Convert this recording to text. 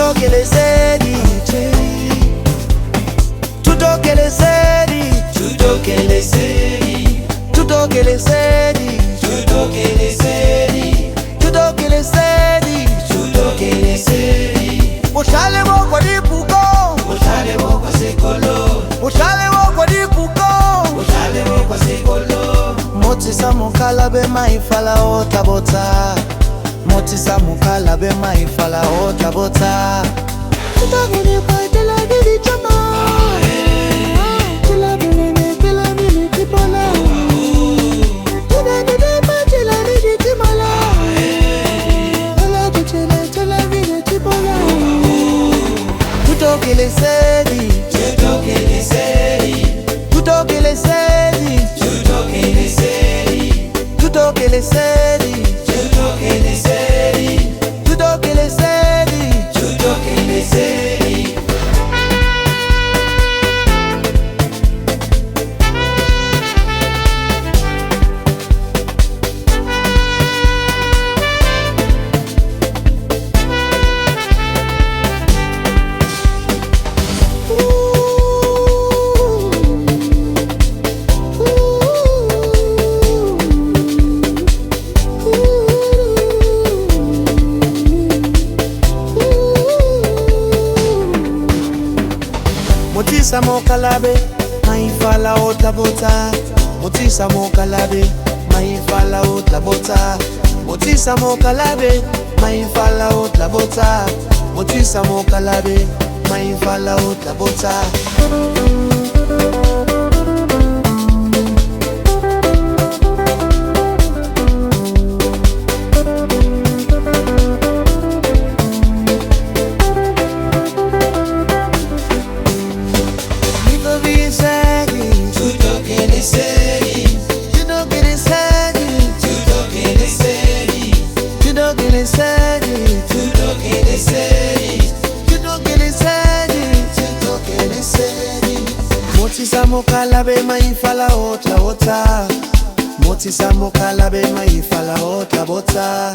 Thuto che Lesedi, Thuto che Lesedi, Thuto che Lesedi, Thuto che Lesedi, Thuto che Lesedi, Thuto che Lesedi, Thuto che Lesedi. Bohlale bo kwa dipuko, Bohlale bo kwa sekolo, bohlale bo kwa dipuko. bohlale bo kwa sekolo. Motisa mokala be maifala o tabota, Motisa mokala be maifala o tabota. Thuto ke le kwa tela ke di chama, tela bele tela bele tipola, tela de pa tela de timala, tela bele tipola. Thuto che Lesedi, Thuto che Lesedi, Thuto che Lesedi, Thuto che Lesedi, Thuto che Lesedi, Thuto che Lesedi, Thuto che Lesedi. Thuto che Lesedi. Motisa mokalabe, maifala o tabota. Motisa mokalabe, maifala o tabota. Motisa mokalabe, maifala o tabota. Motisa mokalabe, maifala o tabota. Thuto che Lesedi, Thuto che Lesedi, Thuto che Lesedi, Thuto che Lesedi, Thuto che Lesedi, Thuto che Lesedi, Thuto che Lesedi. Motisa mokalabe maifala o tabota. Motisa mokalabe maifala o tabota.